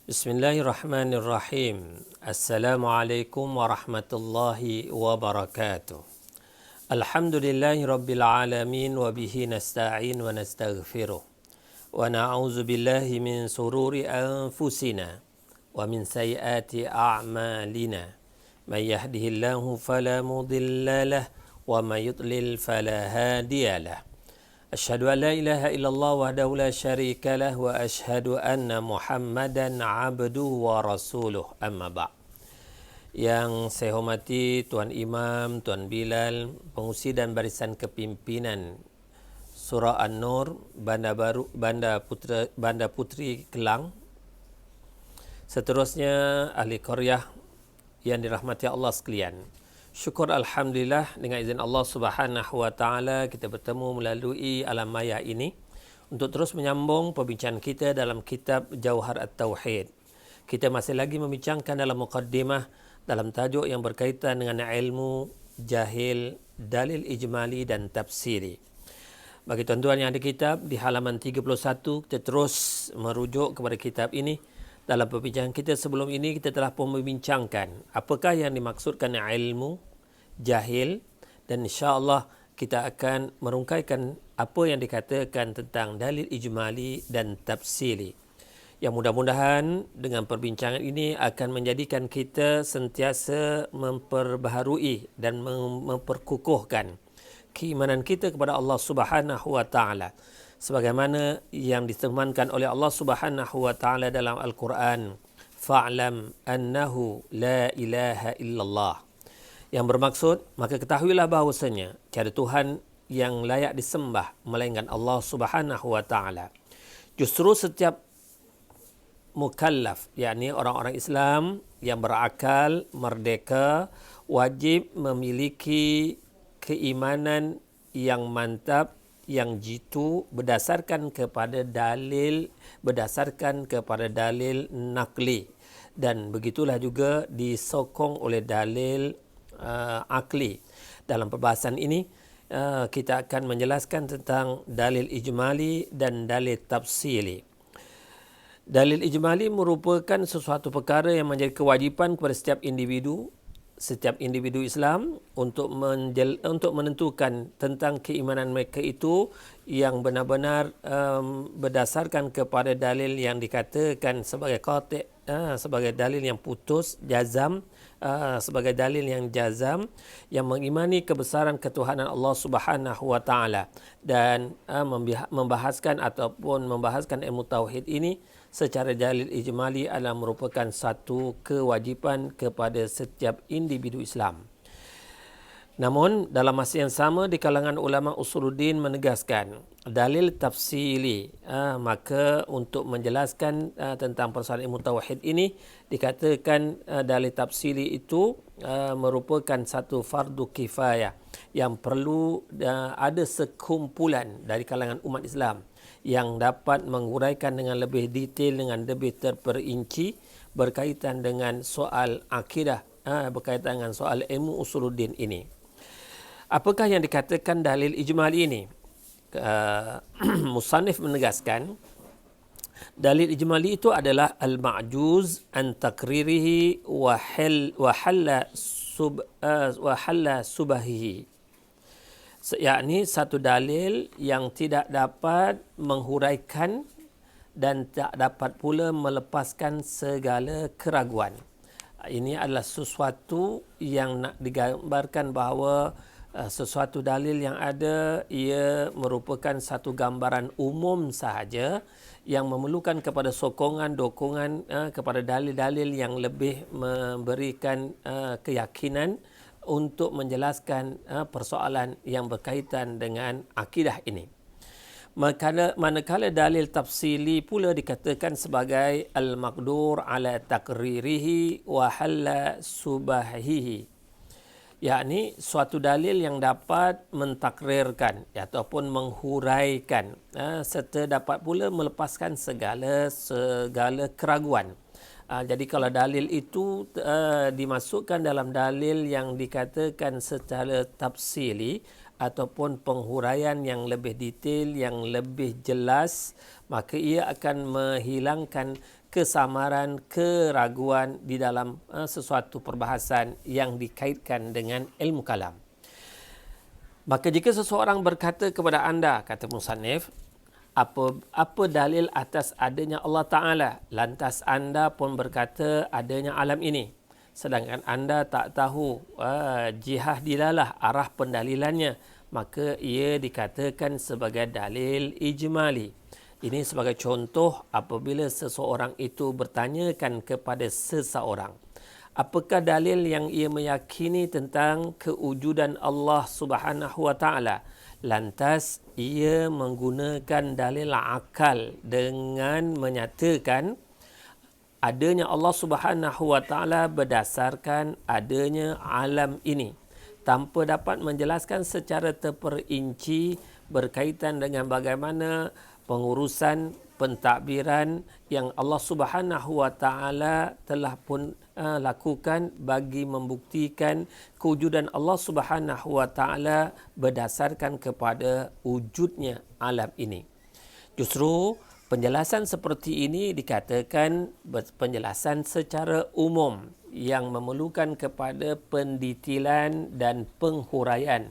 Bismillahirrahmanirrahim. Assalamualaikum warahmatullahi wabarakatuh. Alhamdulillahi rabbil alamin wa bihi nasta'in wa nastaghfiruh. Wa na'udzu billahi min sururi anfusina wa min sayyiati a'malina. May yahdihillahu fala mudilla lahu wa may yudlil fala hadiya lahu. Asyhadu an la ilaha illallah wahdahu la syarika lah wa asyhadu anna Muhammadan abduhu wa rasuluh, amma ba'. Yang saya hormati Tuan Imam, Tuan Bilal, pengurusi dan barisan kepimpinan Surah An-Nur, Banda Putri Kelang. Seterusnya ahli qaryah yang dirahmati Allah sekalian. Syukur Alhamdulillah, dengan izin Allah Subhanahu Wa Taala kita bertemu melalui alam maya ini untuk terus menyambung perbincangan kita dalam kitab Jauhar At-Tauhid. Kita masih lagi membincangkan dalam muqaddimah dalam tajuk yang berkaitan dengan ilmu, jahil, dalil ijmali dan tafsiri. Bagi tuan-tuan yang ada kitab, di halaman 31 kita terus merujuk kepada kitab ini. Dalam perbincangan kita sebelum ini, kita telah pun membincangkan apakah yang dimaksudkan ilmu, jahil, dan insya-Allah kita akan merungkaikan apa yang dikatakan tentang dalil ijmali dan tafsili. Yang mudah-mudahan dengan perbincangan ini akan menjadikan kita sentiasa memperbaharui dan memperkukuhkan keimanan kita kepada Allah Subhanahu wa taala. Sebagaimana yang difirmankan oleh Allah Subhanahu wa taala dalam Al-Quran, fa'lam annahu la ilaha illallah. Yang bermaksud, maka ketahuilah bahawasanya tiada Tuhan yang layak disembah melainkan Allah Subhanahu wa taala. Justru setiap mukallaf, yakni orang-orang Islam yang berakal, merdeka, wajib memiliki keimanan yang mantap, yang jitu berdasarkan kepada dalil nakli, dan begitulah juga disokong oleh dalil akli. Dalam perbahasan ini kita akan menjelaskan tentang dalil ijmali dan dalil tafsili. Dalil ijmali merupakan sesuatu perkara yang menjadi kewajipan kepada setiap individu Islam untuk menentukan tentang keimanan mereka itu yang benar-benar berdasarkan kepada dalil yang dikatakan sebagai qati', sebagai dalil yang putus, jazam, sebagai dalil yang jazam, yang mengimani kebesaran ketuhanan Allah Subhanahu wa taala, dan membahaskan ilmu tauhid ini secara dalil ijmali adalah merupakan satu kewajipan kepada setiap individu Islam. Namun dalam masa yang sama di kalangan ulama usuluddin menegaskan dalil tafsili, maka untuk menjelaskan tentang persoalan ilmu tauhid ini dikatakan dalil tafsili itu merupakan satu fardu kifayah yang perlu ada sekumpulan dari kalangan umat Islam yang dapat menguraikan dengan lebih detail, dengan lebih terperinci berkaitan dengan soal akidah, berkaitan dengan soal ilmu usuluddin ini. Apakah yang dikatakan dalil ijmali ini? Musannif menegaskan dalil ijmali itu adalah al-ma'juz an takririhi wa halla subahihi, yakni satu dalil yang tidak dapat menghuraikan dan tak dapat pula melepaskan segala keraguan. Ini adalah sesuatu yang nak digambarkan bahawa sesuatu dalil yang ada ia merupakan satu gambaran umum sahaja yang memerlukan kepada sokongan-dokongan kepada dalil-dalil yang lebih memberikan keyakinan untuk menjelaskan persoalan yang berkaitan dengan akidah ini. Manakala dalil tafsili pula dikatakan sebagai al-maqdur ala takririhi wa halla subahihi, yakni suatu dalil yang dapat mentakrirkan ataupun menghuraikan serta dapat pula melepaskan segala keraguan. Jadi kalau dalil itu dimasukkan dalam dalil yang dikatakan secara tafsili ataupun penghuraian yang lebih detail, yang lebih jelas, maka ia akan menghilangkan kesamaran, keraguan di dalam sesuatu perbahasan yang dikaitkan dengan ilmu kalam. Maka jika seseorang berkata kepada anda, kata musannif, apa dalil atas adanya Allah Ta'ala? Lantas anda pun berkata adanya alam ini. Sedangkan anda tak tahu jihah dilalah arah pendalilannya, maka ia dikatakan sebagai dalil ijmali. Ini sebagai contoh apabila seseorang itu bertanyakan kepada seseorang, apakah dalil yang ia meyakini tentang kewujudan Allah Subhanahu wa taala? Lantas ia menggunakan dalil akal dengan menyatakan adanya Allah Subhanahu wa taala berdasarkan adanya alam ini, tanpa dapat menjelaskan secara terperinci berkaitan dengan bagaimana pengurusan pentadbiran yang Allah Subhanahu wa taala telah pun lakukan bagi membuktikan kewujudan Allah Subhanahu wa taala berdasarkan kepada wujudnya alam ini. Justru penjelasan seperti ini dikatakan penjelasan secara umum yang memerlukan kepada pendetailan dan penghuraian.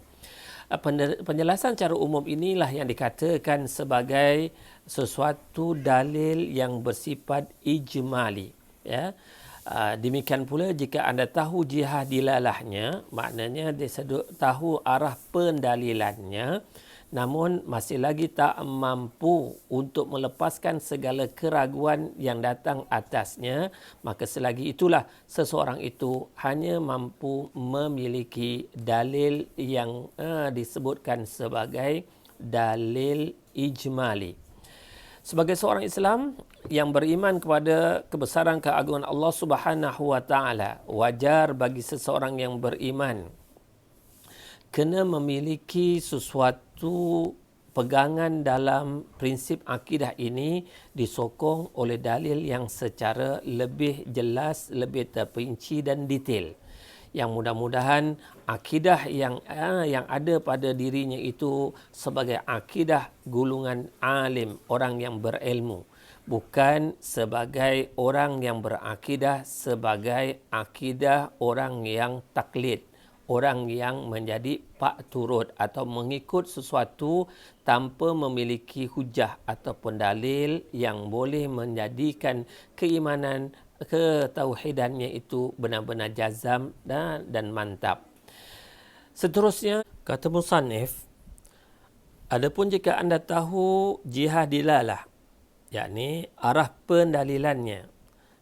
Penjelasan secara umum inilah yang dikatakan sebagai sesuatu dalil yang bersifat ijmali, ya. Demikian pula jika anda tahu jihah dilalahnya, maknanya dia tahu arah pendalilannya, namun masih lagi tak mampu untuk melepaskan segala keraguan yang datang atasnya, maka selagi itulah seseorang itu hanya mampu memiliki dalil yang disebutkan sebagai dalil ijmali. Sebagai seorang Islam yang beriman kepada kebesaran keagungan Allah Subhanahu wa taala, wajar bagi seseorang yang beriman kena memiliki sesuatu pegangan dalam prinsip akidah ini disokong oleh dalil yang secara lebih jelas, lebih terperinci dan detail. Yang mudah-mudahan akidah yang ada pada dirinya itu sebagai akidah golongan alim, orang yang berilmu, bukan sebagai orang yang berakidah sebagai akidah orang yang taklid, orang yang menjadi pak turut atau mengikut sesuatu tanpa memiliki hujah ataupun dalil yang boleh menjadikan keimanan ketauhidannya itu benar-benar jazam dan mantap. Seterusnya, kata musannif, adapun jika anda tahu jihah dilalah, yakni arah pendalilannya,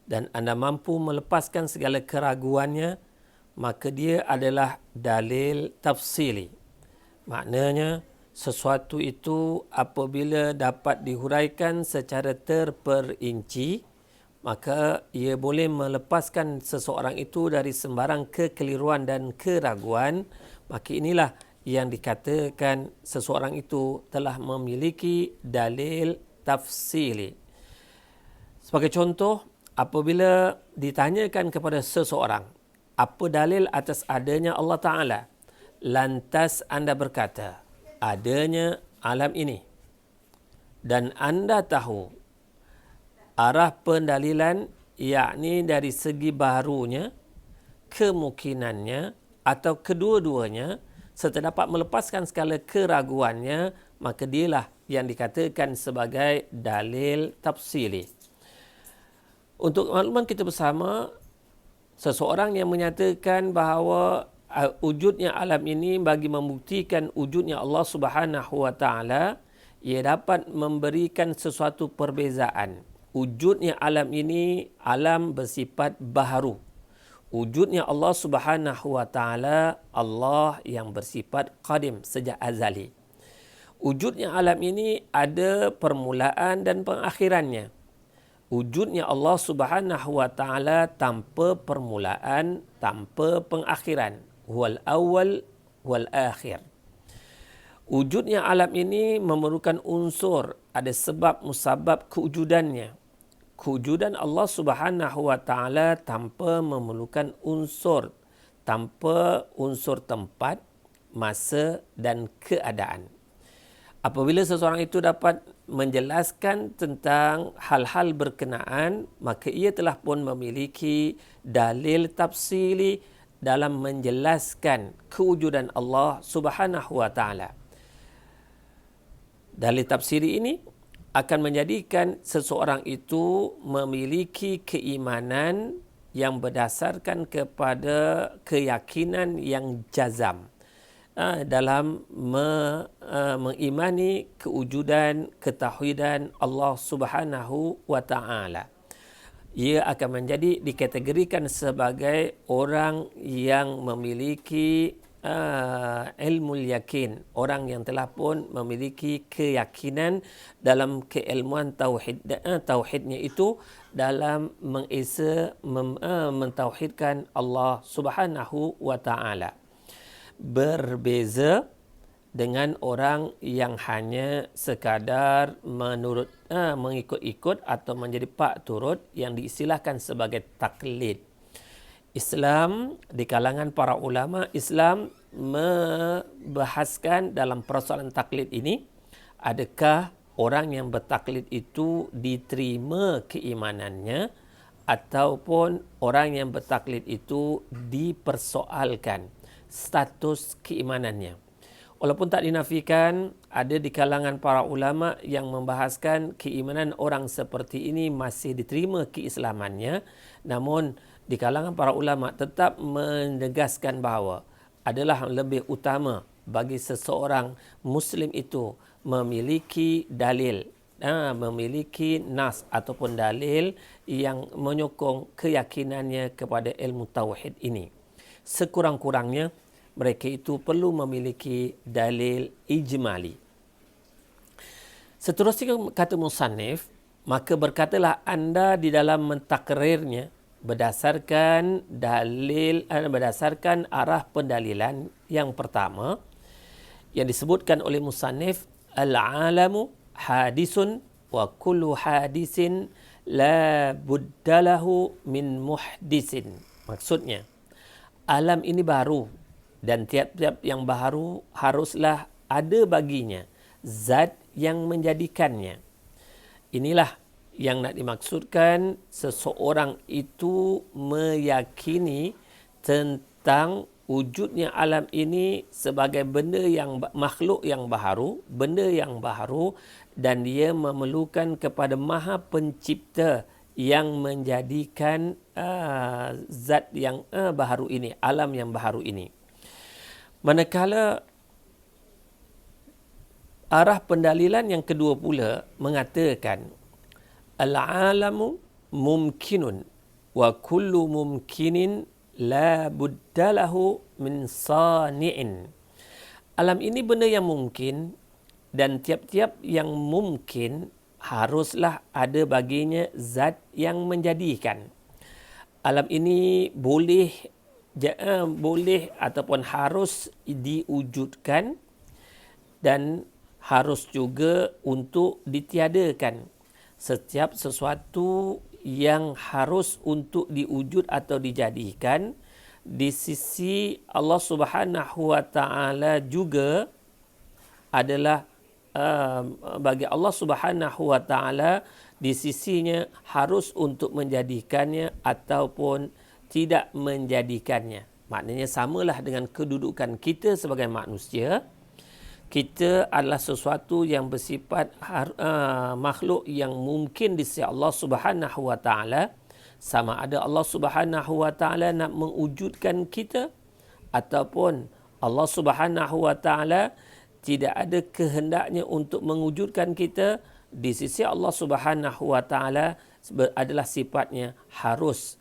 dan anda mampu melepaskan segala keraguannya, maka dia adalah dalil tafsili. Maknanya, sesuatu itu apabila dapat dihuraikan secara terperinci, maka ia boleh melepaskan seseorang itu dari sembarang kekeliruan dan keraguan. Maka inilah yang dikatakan seseorang itu telah memiliki dalil tafsili. Sebagai contoh, apabila ditanyakan kepada seseorang, apa dalil atas adanya Allah Ta'ala? Lantas anda berkata, adanya alam ini. Dan anda tahu arah pendalilan, yakni dari segi baharunya, kemungkinannya atau kedua-duanya, serta dapat melepaskan segala keraguannya, maka dialah yang dikatakan sebagai dalil tafsili. Untuk makluman kita bersama, seseorang yang menyatakan bahawa wujudnya alam ini bagi membuktikan wujudnya Allah Subhanahu wa taala, ia dapat memberikan sesuatu perbezaan. Wujudnya alam ini alam bersifat baharu. Wujudnya Allah Subhanahu wa taala Allah yang bersifat qadim, sejak azali. Wujudnya alam ini ada permulaan dan pengakhirannya. Wujudnya Allah Subhanahu wa taala tanpa permulaan, tanpa pengakhiran. Huwal awwal wal akhir. Wujudnya alam ini memerlukan unsur, ada sebab musabab kewujudannya. Kewujudan Allah Subhanahu wa taala tanpa memerlukan unsur, tanpa unsur tempat, masa dan keadaan. Apabila seseorang itu dapat menjelaskan tentang hal-hal berkenaan, maka ia telah pun memiliki dalil tafsili dalam menjelaskan kewujudan Allah Subhanahu wa taala. Dalil tafsiri ini akan menjadikan seseorang itu memiliki keimanan yang berdasarkan kepada keyakinan yang jazam dalam mengimani kewujudan, ketauhidan Allah Subhanahu wa taala. Ia akan menjadi dikategorikan sebagai orang yang memiliki ilmu yakin, orang yang telah pun memiliki keyakinan dalam keilmuan tauhidnya itu dalam mentauhidkan Allah Subhanahu wa taala. Berbeza dengan orang yang hanya sekadar mengikut-ikut atau menjadi pak turut yang diistilahkan sebagai taklid. Islam, di kalangan para ulama Islam membahaskan dalam persoalan taklid ini, adakah orang yang bertaklid itu diterima keimanannya ataupun orang yang bertaklid itu dipersoalkan status keimanannya. Walaupun tak dinafikan, ada di kalangan para ulama yang membahaskan keimanan orang seperti ini masih diterima keislamannya, namun di kalangan para ulama tetap menegaskan bahawa adalah lebih utama bagi seseorang Muslim itu memiliki dalil, memiliki nas ataupun dalil yang menyokong keyakinannya kepada ilmu tauhid ini. Sekurang-kurangnya mereka itu perlu memiliki dalil ijmali. Seterusnya kata musannif, maka berkatalah anda di dalam mentakrirnya berdasarkan arah pendalilan yang pertama yang disebutkan oleh musannif, al-alamu hadisun wa kullu hadisin la buddalahu min muhdisin. Maksudnya, alam ini baru dan tiap-tiap yang baru haruslah ada baginya zat yang menjadikannya. Inilah yang nak dimaksudkan seseorang itu meyakini tentang wujudnya alam ini sebagai benda yang makhluk yang baharu, benda yang baharu, dan dia memerlukan kepada Maha Pencipta yang menjadikan zat yang baharu ini, alam yang baharu ini. Manakala arah pendalilan yang kedua pula mengatakan al-alamu mumkinun wa kullu mumkinin la buddalahu min sani'in. Alam ini benda yang mungkin dan tiap-tiap yang mungkin haruslah ada baginya zat yang menjadikan. Alam ini boleh ataupun harus diwujudkan dan harus juga untuk ditiadakan. Setiap sesuatu yang harus untuk diwujud atau dijadikan di sisi Allah Subhanahu wa taala juga adalah bagi Allah Subhanahu wa taala di sisinya harus untuk menjadikannya ataupun tidak menjadikannya. Maknanya samalah dengan kedudukan kita sebagai manusia. Kita adalah sesuatu yang bersifat makhluk yang mungkin di sisi Allah Subhanahu wa taala. Sama ada Allah Subhanahu wa taala nak mewujudkan kita ataupun Allah Subhanahu wa taala tidak ada kehendaknya untuk mewujudkan kita, di sisi Allah Subhanahu wa taala adalah sifatnya harus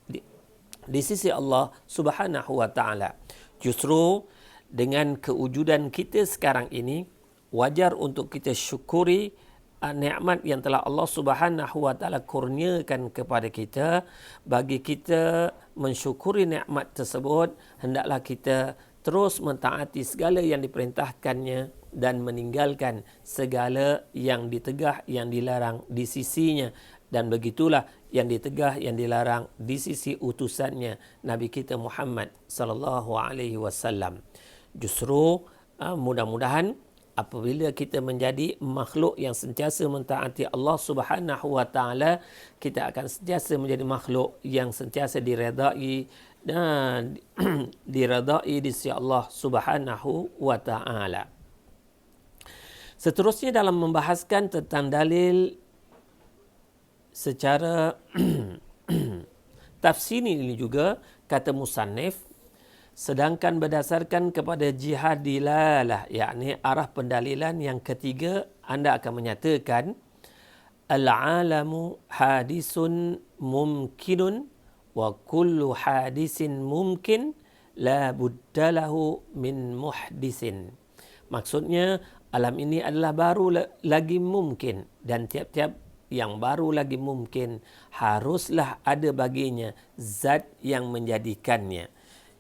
di sisi Allah Subhanahu wa taala. Justru dengan kewujudan kita sekarang ini, wajar untuk kita syukuri nikmat yang telah Allah Subhanahu wa taala kurniakan kepada kita. Bagi kita mensyukuri nikmat tersebut, hendaklah kita terus mentaati segala yang diperintahkannya dan meninggalkan segala yang ditegah, yang dilarang di sisinya. Dan begitulah yang ditegah, yang dilarang di sisi utusannya Nabi kita Muhammad sallallahu alaihi wasallam. Justru mudah-mudahan apabila kita menjadi makhluk yang sentiasa mentaati Allah Subhanahu wa taala, kita akan sentiasa menjadi makhluk yang sentiasa diredai dan diredai di sisi Allah Subhanahu wa taala. Seterusnya dalam membahaskan tentang dalil secara tafsir ini juga kata musannif, sedangkan berdasarkan kepada jihad dilalah, yakni arah pendalilan yang ketiga, anda akan menyatakan al-alamu hadisun mumkinun wa kullu hadisin mumkin la buddalahu min muhdisin. Maksudnya alam ini adalah baru lagi mungkin, dan tiap-tiap yang baru lagi mungkin haruslah ada baginya zat yang menjadikannya.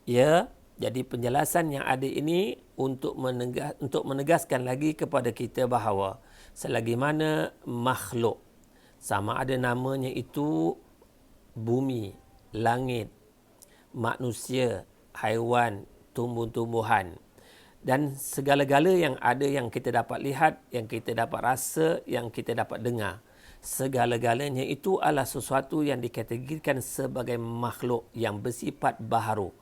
Ya, jadi penjelasan yang ada ini untuk menegaskan lagi kepada kita bahawa selagi mana makhluk, sama ada namanya itu bumi, langit, manusia, haiwan, tumbuh-tumbuhan, dan segala-gala yang ada yang kita dapat lihat, yang kita dapat rasa, yang kita dapat dengar, segala-galanya itu adalah sesuatu yang dikategorikan sebagai makhluk yang bersifat baharu,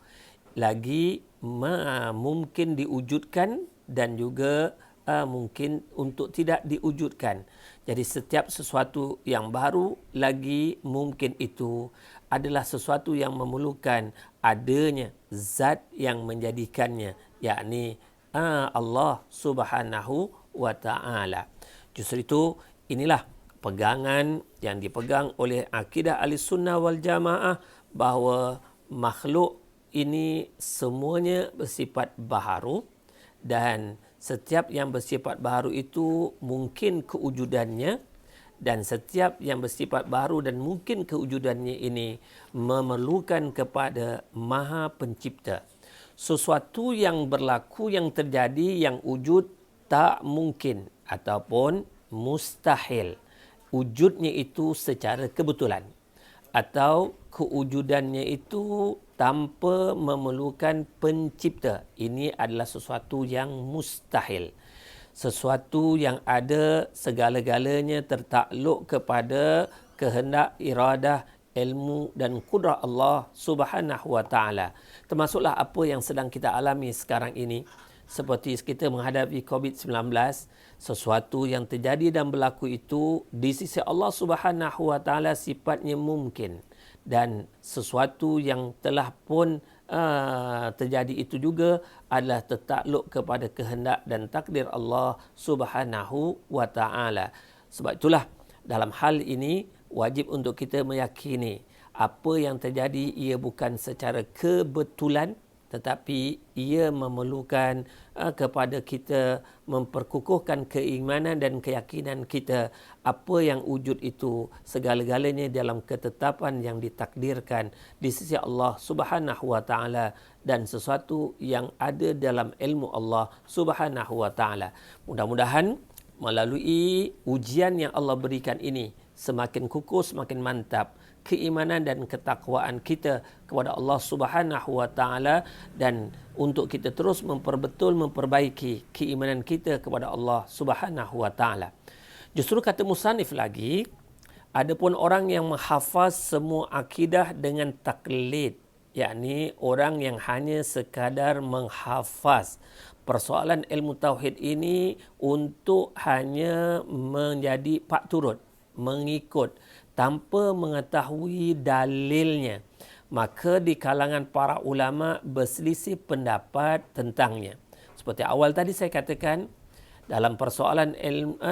lagi mungkin diwujudkan dan juga mungkin untuk tidak diwujudkan. Jadi setiap sesuatu yang baru lagi mungkin itu adalah sesuatu yang memerlukan adanya zat yang menjadikannya, yakni Allah Subhanahu wa taala. Justru itu inilah pegangan yang dipegang oleh akidah Ahlussunnah wal Jamaah, bahawa makhluk ini semuanya bersifat baharu, dan setiap yang bersifat baharu itu mungkin kewujudannya, dan setiap yang bersifat baharu dan mungkin kewujudannya ini memerlukan kepada Maha Pencipta. Sesuatu yang berlaku, yang terjadi, yang wujud tak mungkin ataupun mustahil. Wujudnya itu secara kebetulan, atau kewujudannya itu tanpa memerlukan pencipta. Ini adalah sesuatu yang mustahil. Sesuatu yang ada segala-galanya tertakluk kepada kehendak, iradah, ilmu dan kudrah Allah Subhanahu wa taala. Termasuklah apa yang sedang kita alami sekarang ini. Seperti kita menghadapi COVID-19, sesuatu yang terjadi dan berlaku itu di sisi Allah Subhanahu wa taala sifatnya mungkin, dan sesuatu yang telah pun terjadi itu juga adalah tertakluk kepada kehendak dan takdir Allah Subhanahu wa taala. Sebab itulah dalam hal ini wajib untuk kita meyakini apa yang terjadi ia bukan secara kebetulan, tetapi ia memerlukan kepada kita memperkukuhkan keimanan dan keyakinan kita apa yang wujud itu segala-galanya dalam ketetapan yang ditakdirkan di sisi Allah Subhanahu wa taala, dan sesuatu yang ada dalam ilmu Allah Subhanahu wa taala. Mudah-mudahan melalui ujian yang Allah berikan ini semakin kukuh, semakin mantap keimanan dan ketakwaan kita kepada Allah Subhanahu wa taala, dan untuk kita terus memperbaiki keimanan kita kepada Allah Subhanahu wa taala. Justru kata musannif lagi, adapun orang yang menghafaz semua akidah dengan taklid, yakni orang yang hanya sekadar menghafaz persoalan ilmu tauhid ini untuk hanya menjadi pak turut, mengikut tanpa mengetahui dalilnya, maka di kalangan para ulama berselisih pendapat tentangnya. Seperti awal tadi saya katakan, dalam persoalan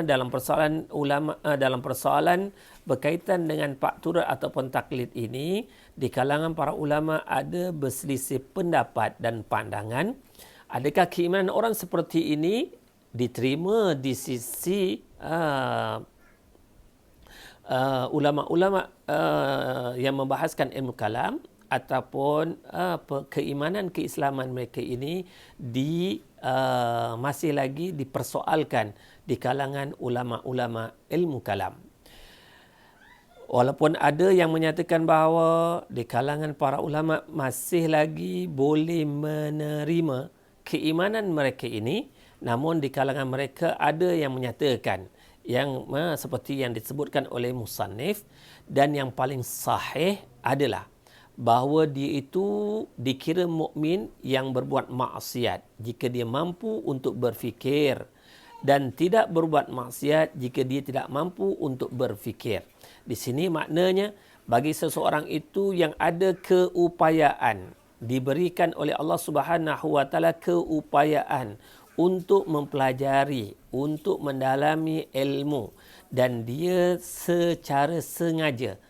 dalam persoalan berkaitan dengan pak turut ataupun taklid ini, di kalangan para ulama ada berselisih pendapat dan pandangan. Adakah keimanan orang seperti ini diterima di sisi ulama-ulama yang membahaskan ilmu kalam, ataupun keimanan keislaman mereka ini masih lagi dipersoalkan di kalangan ulama-ulama ilmu kalam. Walaupun ada yang menyatakan bahawa di kalangan para ulama masih lagi boleh menerima keimanan mereka ini, Namun di kalangan mereka ada yang menyatakan yang seperti yang disebutkan oleh musannif, dan yang paling sahih adalah bahawa dia itu dikira mukmin yang berbuat maksiat jika dia mampu untuk berfikir, dan tidak berbuat maksiat jika dia tidak mampu untuk berfikir. Di sini maknanya bagi seseorang itu yang ada keupayaan, diberikan oleh Allah Subhanahu wa taala keupayaan untuk mempelajari, untuk mendalami ilmu, dan dia secara sengaja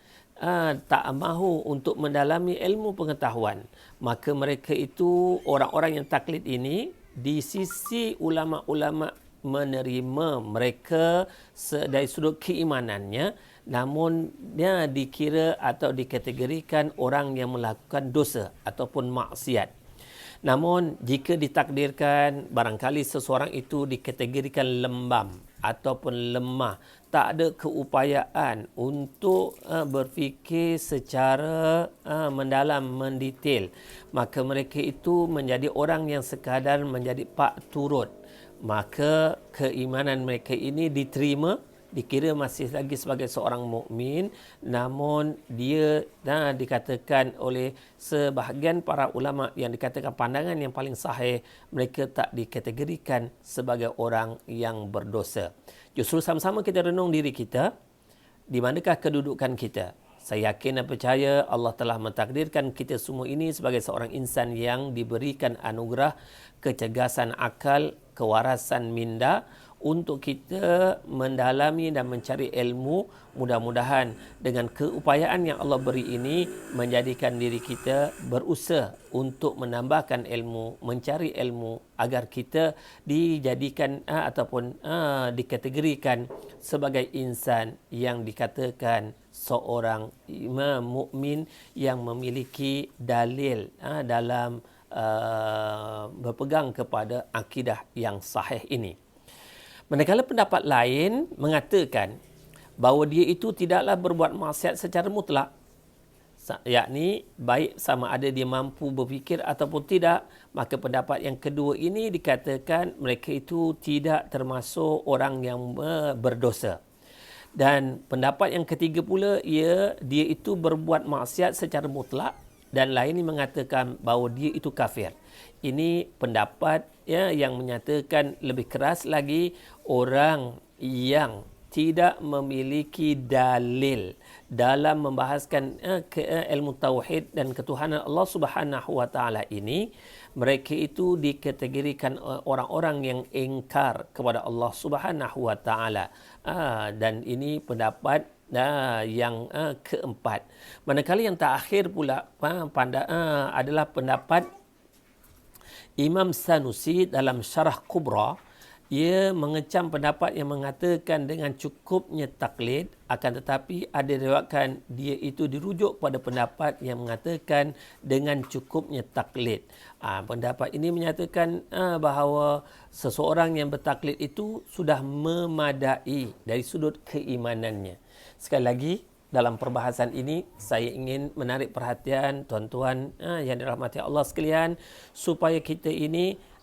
tak mahu untuk mendalami ilmu pengetahuan, maka mereka itu, orang-orang yang taklid ini, di sisi ulama-ulama menerima mereka dari sudut keimanannya, namun dia dikira atau dikategorikan orang yang melakukan dosa ataupun maksiat. Namun jika ditakdirkan barangkali seseorang itu dikategorikan lembam ataupun lemah, tak ada keupayaan untuk berfikir secara mendalam, mendetail, maka mereka itu menjadi orang yang sekadar menjadi pak turut, maka keimanan mereka ini diterima, dikira masih lagi sebagai seorang mukmin, namun dia dikatakan oleh sebahagian para ulama yang dikatakan pandangan yang paling sahih, mereka tak dikategorikan sebagai orang yang berdosa. Justru sama-sama kita renung diri kita, di manakah kedudukan kita. Saya yakin dan percaya Allah telah mentakdirkan kita semua ini sebagai seorang insan yang diberikan anugerah kecergasan akal, kewarasan minda, untuk kita mendalami dan mencari ilmu. Mudah-mudahan dengan keupayaan yang Allah beri ini menjadikan diri kita berusaha untuk menambahkan ilmu, mencari ilmu, agar kita dijadikan ataupun dikategorikan sebagai insan yang dikatakan seorang mukmin yang memiliki dalil dalam berpegang kepada akidah yang sahih ini. Manakala pendapat lain mengatakan bahawa dia itu tidaklah berbuat maksiat secara mutlak, yakni baik sama ada dia mampu berfikir ataupun tidak, maka pendapat yang kedua ini dikatakan mereka itu tidak termasuk orang yang berdosa. Dan pendapat yang ketiga pula, dia itu berbuat maksiat secara mutlak, dan lain ini mengatakan bahawa dia itu kafir. Ini pendapat yang menyatakan lebih keras lagi, orang yang tidak memiliki dalil dalam membahaskan ilmu tauhid dan ketuhanan Allah Subhanahu wa taala ini, mereka itu dikategorikan orang-orang yang ingkar kepada Allah Subhanahu wa taala. Dan ini pendapat yang keempat. Manakala yang terakhir pula adalah pendapat Imam Sanusi dalam Syarah Kubra. Ia mengecam pendapat yang mengatakan dengan cukupnya taklid, akan tetapi ada diriwayatkan dia itu dirujuk pada pendapat yang mengatakan dengan cukupnya taklid. Pendapat ini menyatakan bahawa seseorang yang bertaklid itu sudah memadai dari sudut keimanannya. Sekali lagi, dalam perbahasan ini saya ingin menarik perhatian tuan-tuan yang dirahmati Allah sekalian, supaya kita ini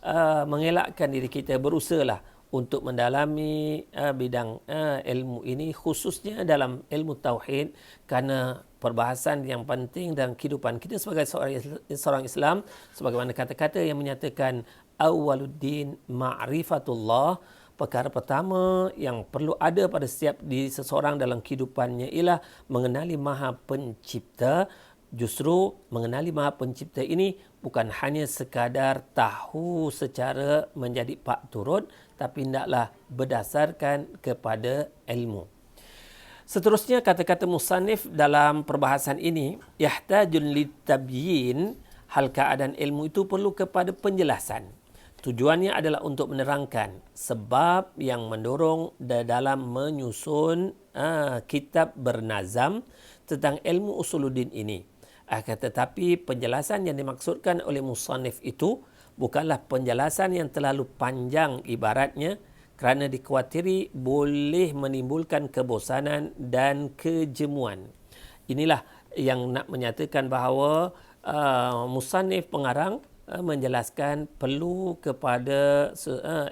mengelakkan diri kita, berusahalah untuk mendalami bidang ilmu ini, khususnya dalam ilmu tauhid, kerana perbahasan yang penting dalam kehidupan kita sebagai seorang Islam, sebagaimana kata-kata yang menyatakan awwaluddin ma'rifatullah. Perkara pertama yang perlu ada pada setiap diri seseorang dalam kehidupannya ialah mengenali Maha Pencipta. Justru mengenali Maha Pencipta ini bukan hanya sekadar tahu secara menjadi pak turut, tapi hendaklah berdasarkan kepada ilmu. Seterusnya kata-kata musannif dalam perbahasan ini, yahtajun litabyin, hal keadaan ilmu itu perlu kepada penjelasan. Tujuannya adalah untuk menerangkan sebab yang mendorong dalam menyusun kitab bernazam tentang ilmu usuluddin ini. Akan tetapi penjelasan yang dimaksudkan oleh musannif itu bukanlah penjelasan yang terlalu panjang ibaratnya, kerana dikhawatiri boleh menimbulkan kebosanan dan kejemuan. Inilah yang nak menyatakan bahawa musannif pengarang menjelaskan perlu kepada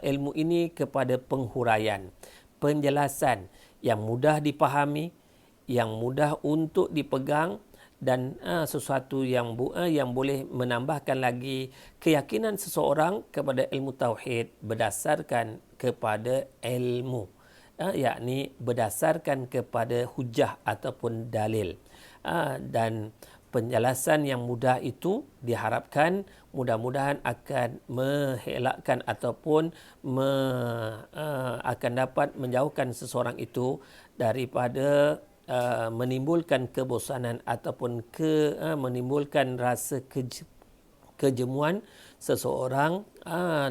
ilmu ini kepada penghuraian, penjelasan yang mudah dipahami, yang mudah untuk dipegang dan sesuatu yang boleh menambahkan lagi keyakinan seseorang kepada ilmu tauhid berdasarkan kepada ilmu, yakni berdasarkan kepada hujah ataupun dalil. Dan penjelasan yang mudah itu diharapkan mudah-mudahan akan mengelakkan ataupun akan dapat menjauhkan seseorang itu daripada menimbulkan kebosanan ataupun menimbulkan rasa kejemuan seseorang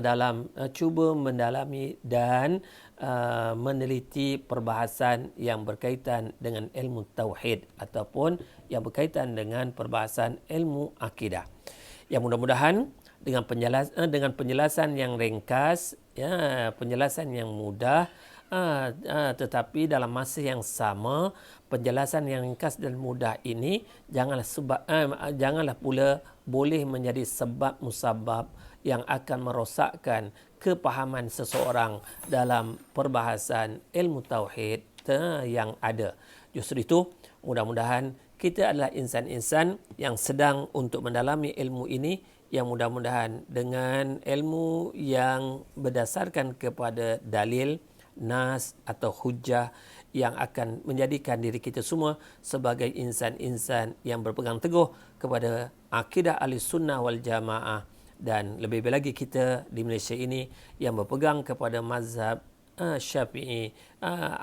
dalam cuba mendalami dan meneliti perbahasan yang berkaitan dengan ilmu tauhid ataupun yang berkaitan dengan perbahasan ilmu akidah. Yang mudah-mudahan dengan penjelasan yang ringkas, penjelasan yang mudah, tetapi dalam masa yang sama penjelasan yang ringkas dan mudah ini janganlah pula boleh menjadi sebab musabab yang akan merosakkan kepahaman seseorang dalam perbahasan ilmu tauhid yang ada. Justru itu, mudah-mudahan kita adalah insan-insan yang sedang untuk mendalami ilmu ini, yang mudah-mudahan dengan ilmu yang berdasarkan kepada dalil, nas atau hujah yang akan menjadikan diri kita semua sebagai insan-insan yang berpegang teguh kepada akidah Ahlussunnah wal Jamaah, dan lebih lagi kita di Malaysia ini yang berpegang kepada mazhab Syafi'i,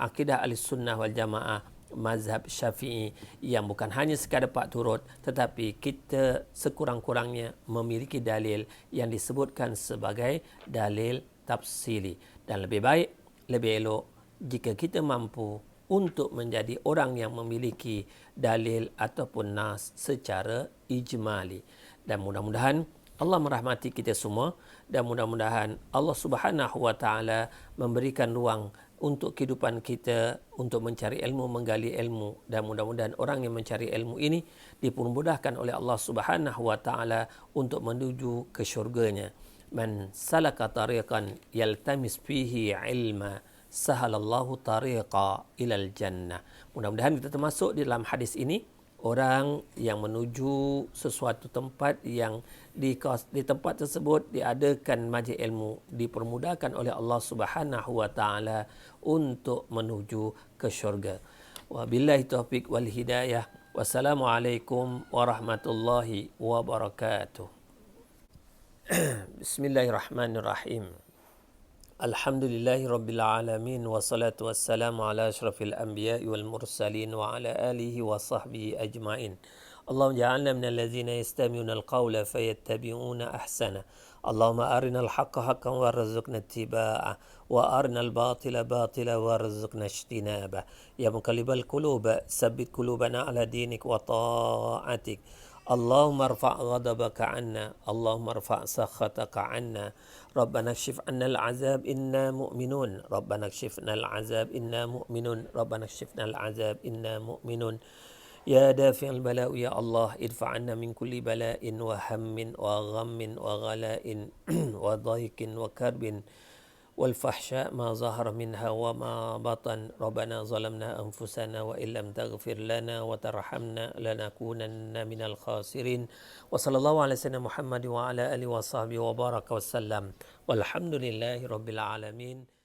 akidah Ahlussunnah wal Jamaah, mazhab Syafi'i yang bukan hanya sekadar pak turut, tetapi kita sekurang-kurangnya memiliki dalil yang disebutkan sebagai dalil tafsili. Dan lebih baik, lebih elok jika kita mampu untuk menjadi orang yang memiliki dalil ataupun nas secara ijmali. Dan mudah-mudahan Allah merahmati kita semua, dan mudah-mudahan Allah Subhanahu wa taala memberikan ruang untuk kehidupan kita untuk mencari ilmu, menggali ilmu, dan mudah-mudahan orang yang mencari ilmu ini dipermudahkan oleh Allah Subhanahu wa taala untuk menuju ke syurganya. Man salaka tariqan yaltamis fihi ilma sahalallahu tariqa ilal jannah. Mudah-mudahan kita termasuk di dalam hadis ini orang yang menuju sesuatu tempat yang di tempat tersebut diadakan majlis ilmu, dipermudahkan oleh Allah Subhanahu wa taala untuk menuju ke syurga. Wabillahi taufiq wal hidayah. Wassalamualaikum warahmatullahi wabarakatuh. Bismillahirrahmanirrahim. Alhamdulillahi rabbil alamin, wassalatu wassalamu ala asyrafil anbiya'i wal mursalin wa ala alihi wa sahbihi ajma'in. Allahumma ja'alna minal ladzina yastami'una al-qawla fayattabi'una ahsana. Allahumma arinal haqqa haqqan warzuqna ittiba'ah wa arinal batila batila warzuqna ijtinabah. Ya muqallibal qulub, tsabbit qulubana ala dinik wa ta'atik. Allahumma arfa' ghadabaka 'anna, Allahumma arfa' sakhataka 'anna. Rabbana kshif 'anna al-'azab inna mu'minun, Rabbana kshif 'anna al-'azab inna mu'minun, Rabbana kshif 'anna al-'azab inna mu'minun. Ya dafi'al bala' ya Allah, idfa' 'anna min kulli bala'in wa hammin wa ghammin wa ghala'in wa dhaiqin wa karbin والفحشاء ما ظهر منها وما بطن. ربنا ظلمنا أنفسنا وإن لم تغفر لنا وترحمنا لنكونن من الخاسرين. وصلى الله على سيدنا محمد وعلى آله وصحبه وبارك وسلم والحمد لله رب العالمين.